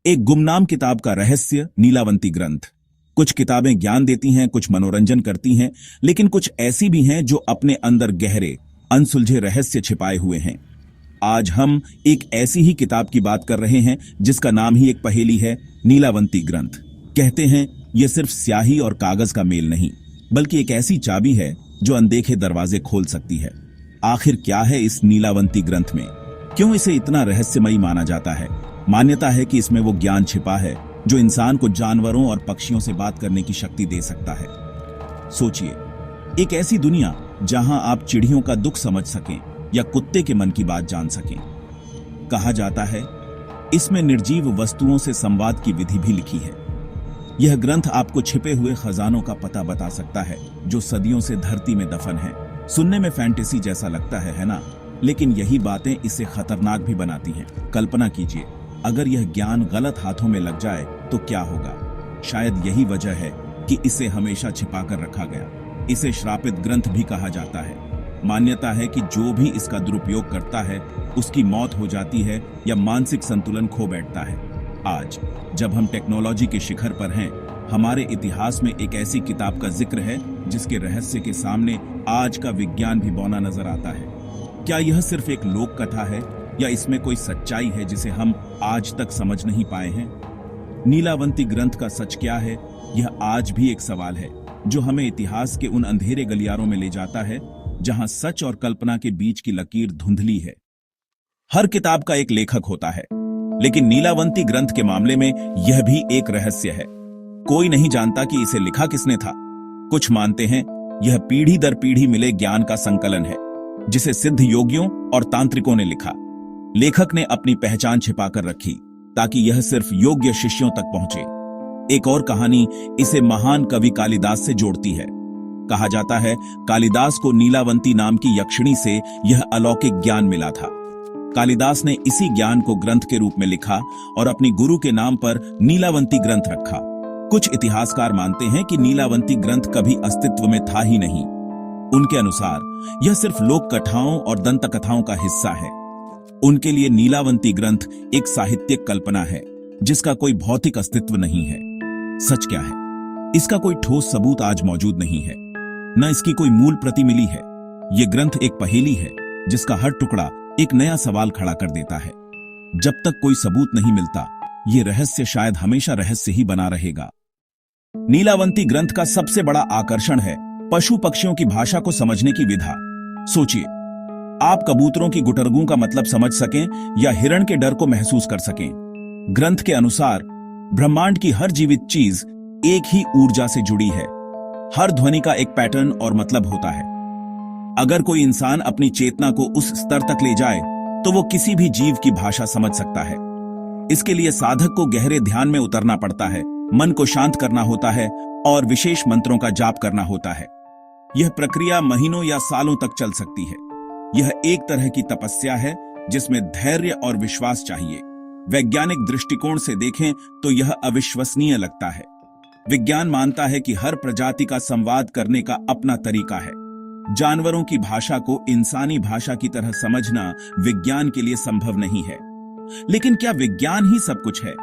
एक गुमनाम किताब का रहस्य, नीलावंती ग्रंथ। कुछ किताबें ज्ञान देती हैं, कुछ मनोरंजन करती हैं, लेकिन कुछ ऐसी भी हैं जो अपने अंदर गहरे अनसुलझे रहस्य छिपाए हुए हैं। आज हम एक ऐसी ही किताब की बात कर रहे हैं जिसका नाम ही एक पहेली है, नीलावंती ग्रंथ। कहते हैं यह सिर्फ स्याही और कागज का मेल नहीं, बल्कि एक ऐसी चाबी है जो अनदेखे दरवाजे खोल सकती है। आखिर क्या है इस नीलावंती ग्रंथ में? क्यों इसे इतना रहस्यमयी माना जाता है? मान्यता है कि इसमें वो ज्ञान छिपा है जो इंसान को जानवरों और पक्षियों से बात करने की शक्ति दे सकता है। सोचिए, एक ऐसी दुनिया जहां आप चिड़ियों का दुख समझ सकें या कुत्ते के मन की बात जान सकें। कहा जाता है इसमें निर्जीव वस्तुओं से संवाद की विधि भी लिखी है। यह ग्रंथ आपको छिपे हुए खजानों का पता बता सकता है जो सदियों से धरती में दफन है। सुनने में फैंटेसी जैसा लगता है ना? लेकिन यही बातें इसे खतरनाक भी बनाती हैं। कल्पना कीजिए, अगर यह ज्ञान गलत हाथों में लग जाए तो क्या होगा? शायद यही वजह है कि इसे हमेशा छिपाकर रखा गया। इसे श्रापित ग्रंथ भी कहा जाता है। मान्यता है कि जो भी इसका दुरुपयोग करता है उसकी मौत हो जाती है या मानसिक संतुलन खो बैठता है। आज जब हम टेक्नोलॉजी के शिखर पर हैं, हमारे इतिहास में एक ऐसी किताब का जिक्र है जिसके रहस्य के सामने आज का विज्ञान भी बौना नजर आता है। क्या यह सिर्फ एक लोक कथा है या इसमें कोई सच्चाई है जिसे हम आज तक समझ नहीं पाए हैं? नीलावंती ग्रंथ का सच क्या है? यह आज भी एक सवाल है जो हमें इतिहास के उन अंधेरे गलियारों में ले जाता है जहां सच और कल्पना के बीच की लकीर धुंधली है। हर किताब का एक लेखक होता है, लेकिन नीलावंती ग्रंथ के मामले में यह भी एक रहस्य है। कोई नहीं जानता कि इसे लिखा किसने था। कुछ मानते हैं यह पीढ़ी दर पीढ़ी मिले ज्ञान का संकलन है जिसे सिद्ध योगियों और तांत्रिकों ने लिखा। लेखक ने अपनी पहचान छिपाकर रखी ताकि यह सिर्फ योग्य शिष्यों तक पहुंचे। एक और कहानी इसे महान कवि कालिदास से जोड़ती है। कहा जाता है कालिदास को नीलावंती नाम की यक्षिणी से यह अलौकिक ज्ञान मिला था। कालिदास ने इसी ज्ञान को ग्रंथ के रूप में लिखा और अपनी गुरु के नाम पर नीलावंती ग्रंथ रखा। कुछ इतिहासकार मानते हैं कि नीलावंती ग्रंथ कभी अस्तित्व में था ही नहीं। उनके अनुसार यह सिर्फ लोक कथाओं और दंत कथाओं का हिस्सा है। उनके लिए नीलावंती ग्रंथ एक साहित्यिक कल्पना है जिसका कोई भौतिक अस्तित्व नहीं है। सच क्या है? इसका कोई ठोस सबूत आज मौजूद नहीं है, न इसकी कोई मूल प्रति मिली है। यह ग्रंथ एक पहेली है जिसका हर टुकड़ा एक नया सवाल खड़ा कर देता है। जब तक कोई सबूत नहीं मिलता, यह रहस्य शायद हमेशा रहस्य ही बना रहेगा। नीलावंती ग्रंथ का सबसे बड़ा आकर्षण है पशु पक्षियों की भाषा को समझने की विधा। सोचिए, आप कबूतरों की गुटरगू का मतलब समझ सकें या हिरण के डर को महसूस कर सकें। ग्रंथ के अनुसार ब्रह्मांड की हर जीवित चीज एक ही ऊर्जा से जुड़ी है। हर ध्वनि का एक पैटर्न और मतलब होता है। अगर कोई इंसान अपनी चेतना को उस स्तर तक ले जाए तो वो किसी भी जीव की भाषा समझ सकता है। इसके लिए साधक को गहरे ध्यान में उतरना पड़ता है, मन को शांत करना होता है और विशेष मंत्रों का जाप करना होता है। यह प्रक्रिया महीनों या सालों तक चल सकती है। यह एक तरह की तपस्या है जिसमें धैर्य और विश्वास चाहिए। वैज्ञानिक दृष्टिकोण से देखें तो यह अविश्वसनीय लगता है। विज्ञान मानता है कि हर प्रजाति का संवाद करने का अपना तरीका है। जानवरों की भाषा को इंसानी भाषा की तरह समझना विज्ञान के लिए संभव नहीं है। लेकिन क्या विज्ञान ही सब कुछ है?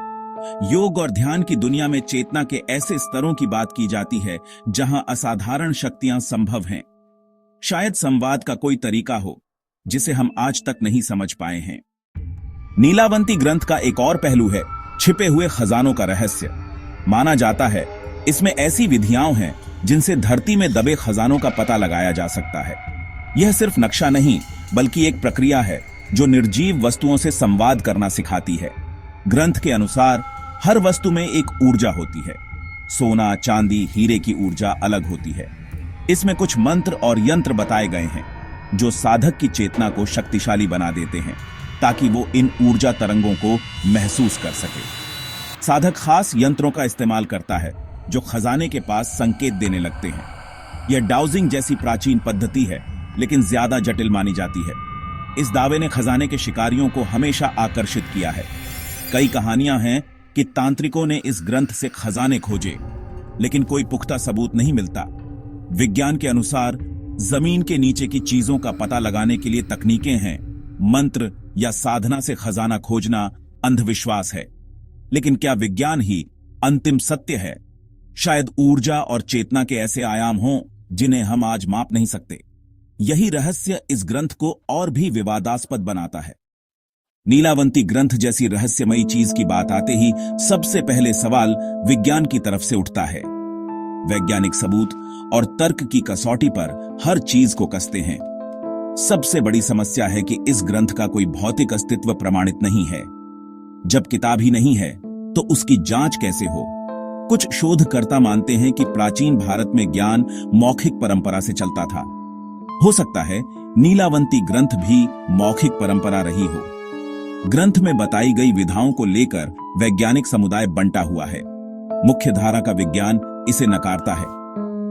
योग और ध्यान की दुनिया में चेतना के ऐसे स्तरों की बात की जाती है जहां असाधारण शक्तियां संभव हैं। शायद संवाद का कोई तरीका हो जिसे हम आज तक नहीं समझ पाए हैं। नीलावंती ग्रंथ का एक और पहलू है छिपे हुए खजानों का रहस्य। माना जाता है इसमें ऐसी विधियां हैं जिनसे धरती में दबे खजानों का पता लगाया जा सकता है। यह सिर्फ नक्शा नहीं, बल्कि एक प्रक्रिया है जो निर्जीव वस्तुओं से संवाद करना सिखाती है। ग्रंथ के अनुसार हर वस्तु में एक ऊर्जा होती है। सोना, चांदी, हीरे की ऊर्जा अलग होती है। इसमें कुछ मंत्र और यंत्र बताए गए हैं जो साधक की चेतना को शक्तिशाली बना देते हैं ताकि वो इन ऊर्जा तरंगों को महसूस कर सके। साधक खास यंत्रों का इस्तेमाल करता है जो खजाने के पास संकेत देने लगते हैं। यह डाउजिंग जैसी प्राचीन पद्धति है, लेकिन ज्यादा जटिल मानी जाती है। इस दावे ने खजाने के शिकारियों को हमेशा आकर्षित किया है। कई कहानियां हैं कि तांत्रिकों ने इस ग्रंथ से खजाने खोजे, लेकिन कोई पुख्ता सबूत नहीं मिलता। विज्ञान के अनुसार जमीन के नीचे की चीजों का पता लगाने के लिए तकनीकें हैं। मंत्र या साधना से खजाना खोजना अंधविश्वास है। लेकिन क्या विज्ञान ही अंतिम सत्य है? शायद ऊर्जा और चेतना के ऐसे आयाम हों जिन्हें हम आज माप नहीं सकते। यही रहस्य इस ग्रंथ को और भी विवादास्पद बनाता है। नीलावंती ग्रंथ जैसी रहस्यमयी चीज की बात आते ही सबसे पहले सवाल विज्ञान की तरफ से उठता है। वैज्ञानिक सबूत और तर्क की कसौटी पर हर चीज को कसते हैं। सबसे बड़ी समस्या है कि इस ग्रंथ का कोई भौतिक अस्तित्व प्रमाणित नहीं है। जब किताब ही नहीं है तो उसकी जांच कैसे हो? कुछ शोधकर्ता मानते हैं कि प्राचीन भारत में ज्ञान मौखिक परंपरा से चलता था। हो सकता है नीलावंती ग्रंथ भी मौखिक परंपरा रही हो। ग्रंथ में बताई गई विधाओं को लेकर वैज्ञानिक समुदाय बंटा हुआ है। मुख्य धारा का विज्ञान इसे नकारता है,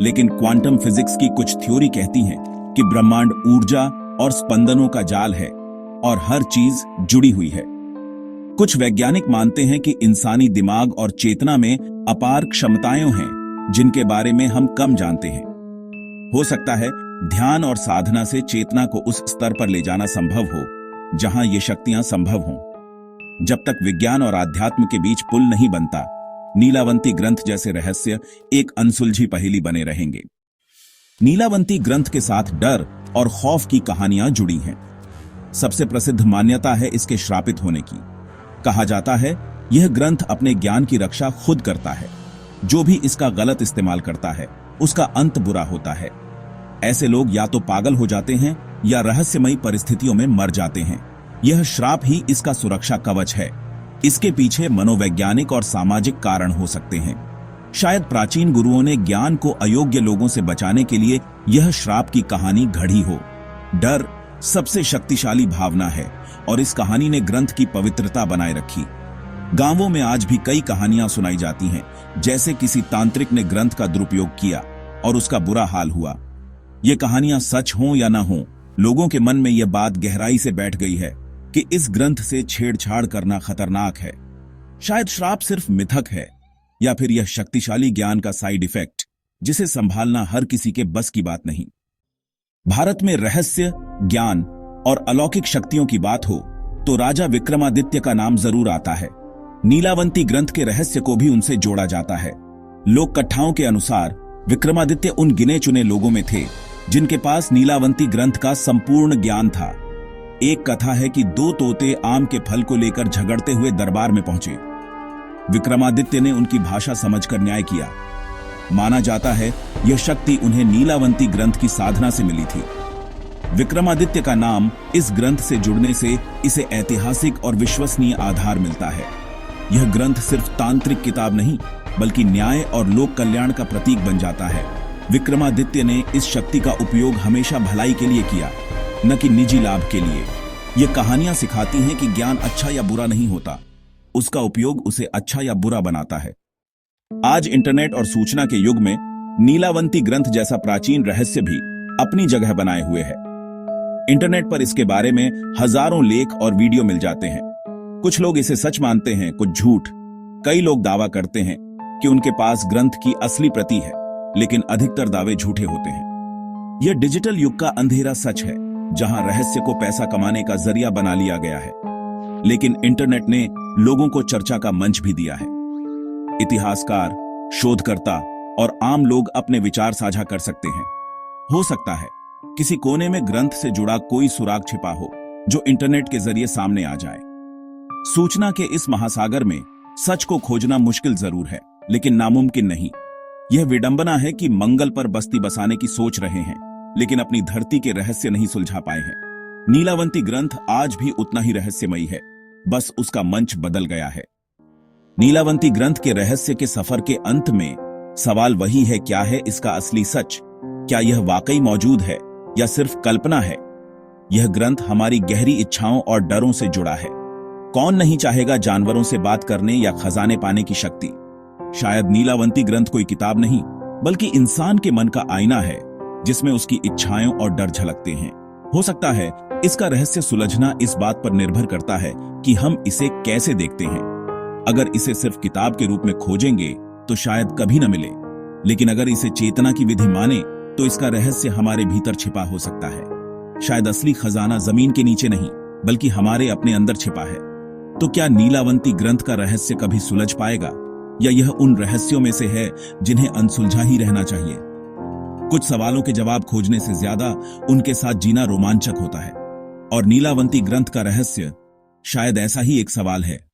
लेकिन क्वांटम फिजिक्स की कुछ थ्योरी कहती हैं कि ब्रह्मांड ऊर्जा और स्पंदनों का जाल है और हर चीज जुड़ी हुई है। कुछ वैज्ञानिक मानते हैं कि इंसानी दिमाग और चेतना में अपार क्षमताएं हैं जिनके बारे में हम कम जानते हैं। हो सकता है ध्यान और साधना से चेतना को उस स्तर पर ले जाना संभव हो जहां ये शक्तियां संभव हों। जब तक विज्ञान और आध्यात्म के बीच पुल नहीं बनता, नीलावंती ग्रंथ जैसे रहस्य एक अनसुलझी पहेली बने रहेंगे। नीलावंती ग्रंथ के साथ डर और खौफ की कहानियां जुड़ी हैं। सबसे प्रसिद्ध मान्यता है इसके श्रापित होने की। कहा जाता है यह ग्रंथ अपने ज्ञान की रक्षा खुद करता है। जो भी इसका गलत इस्तेमाल करता है उसका अंत बुरा होता है। ऐसे लोग या तो पागल हो जाते हैं या रहस्यमयी परिस्थितियों में मर जाते हैं। यह श्राप ही इसका सुरक्षा कवच है। इसके पीछे मनोवैज्ञानिक और सामाजिक कारण हो सकते हैं। शायद प्राचीन गुरुओं ने ज्ञान को अयोग्य लोगों से बचाने के लिए यह श्राप की कहानी घड़ी हो। डर सबसे शक्तिशाली भावना है और इस कहानी ने ग्रंथ की पवित्रता बनाए रखी। गांवों में आज भी कई कहानियां सुनाई जाती हैं, जैसे किसी तांत्रिक ने ग्रंथ का दुरुपयोग किया और उसका बुरा हाल हुआ। ये कहानियां सच हों या ना हों, लोगों के मन में यह बात गहराई से बैठ गई है कि इस ग्रंथ से छेड़छाड़ करना खतरनाक है। शायद श्राप सिर्फ मिथक है या फिर यह शक्तिशाली ज्ञान का साइड इफेक्ट जिसे संभालना हर किसी के बस की बात नहीं। भारत में रहस्य, ज्ञान और अलौकिक शक्तियों की बात हो तो राजा विक्रमादित्य का नाम जरूर आता है। नीलावंती ग्रंथ के रहस्य को भी उनसे जोड़ा जाता है। लोक कथाओं के अनुसार विक्रमादित्य उन गिने चुने लोगों में थे जिनके पास नीलावंती ग्रंथ का संपूर्ण ज्ञान था। एक कथा है कि दो तोते आम के फल को लेकर झगड़ते हुए दरबार में पहुंचे। विक्रमादित्य ने उनकी भाषा समझकर न्याय किया। माना जाता है यह शक्ति उन्हें नीलावंती ग्रंथ की साधना से मिली थी। विक्रमादित्य का नाम इस ग्रंथ से जुड़ने से इसे ऐतिहासिक और विश्वसनीय आधार मिलता है। यह ग्रंथ सिर्फ तांत्रिक किताब नहीं बल्कि न्याय और लोक कल्याण का प्रतीक बन जाता है। विक्रमादित्य ने इस शक्ति का उपयोग हमेशा भलाई के लिए किया, न कि निजी लाभ के लिए। ये कहानियां सिखाती हैं कि ज्ञान अच्छा या बुरा नहीं होता, उसका उपयोग उसे अच्छा या बुरा बनाता है। आज इंटरनेट और सूचना के युग में नीलावंती ग्रंथ जैसा प्राचीन रहस्य भी अपनी जगह बनाए हुए है। इंटरनेट पर इसके बारे में हजारों लेख और वीडियो मिल जाते हैं। कुछ लोग इसे सच मानते हैं, कुछ झूठ। कई लोग दावा करते हैं कि उनके पास ग्रंथ की असली प्रति है, लेकिन अधिकतर दावे झूठे होते हैं। यह डिजिटल युग का अंधेरा सच है, जहां रहस्य को पैसा कमाने का जरिया बना लिया गया है। लेकिन इंटरनेट ने लोगों को चर्चा का मंच भी दिया है। इतिहासकार, शोधकर्ता और आम लोग अपने विचार साझा कर सकते हैं। हो सकता है किसी कोने में ग्रंथ से जुड़ा कोई सुराग छिपा हो जो इंटरनेट के जरिए सामने आ जाए। सूचना के इस महासागर में सच को खोजना मुश्किल जरूर है, लेकिन नामुमकिन नहीं। यह विडंबना है कि मंगल पर बस्ती बसाने की सोच रहे हैं, लेकिन अपनी धरती के रहस्य नहीं सुलझा पाए हैं। नीलावंती ग्रंथ आज भी उतना ही रहस्यमयी है, बस उसका मंच बदल गया है। नीलावंती ग्रंथ के रहस्य के सफर के अंत में सवाल वही है, क्या है इसका असली सच? क्या यह वाकई मौजूद है या सिर्फ कल्पना है? यह ग्रंथ हमारी गहरी इच्छाओं और डरों से जुड़ा है। कौन नहीं चाहेगा जानवरों से बात करने या खजाने पाने की शक्ति? शायद नीलावंती ग्रंथ कोई किताब नहीं, बल्कि इंसान के मन का आईना है, जिसमें उसकी इच्छाएं और डर झलकते हैं। हो सकता है इसका रहस्य सुलझना इस बात पर निर्भर करता है कि हम इसे कैसे देखते हैं। अगर इसे सिर्फ किताब के रूप में खोजेंगे तो शायद कभी न मिले, लेकिन अगर इसे चेतना की विधि माने तो इसका रहस्य हमारे भीतर छिपा हो सकता है। शायद असली खजाना जमीन के नीचे नहीं, बल्कि हमारे अपने अंदर छिपा है। तो क्या नीलावंती ग्रंथ का रहस्य कभी सुलझ पाएगा, या यह उन रहस्यों में से है जिन्हें अनसुलझा ही रहना चाहिए? कुछ सवालों के जवाब खोजने से ज्यादा उनके साथ जीना रोमांचक होता है, और नीलावंती ग्रंथ का रहस्य शायद ऐसा ही एक सवाल है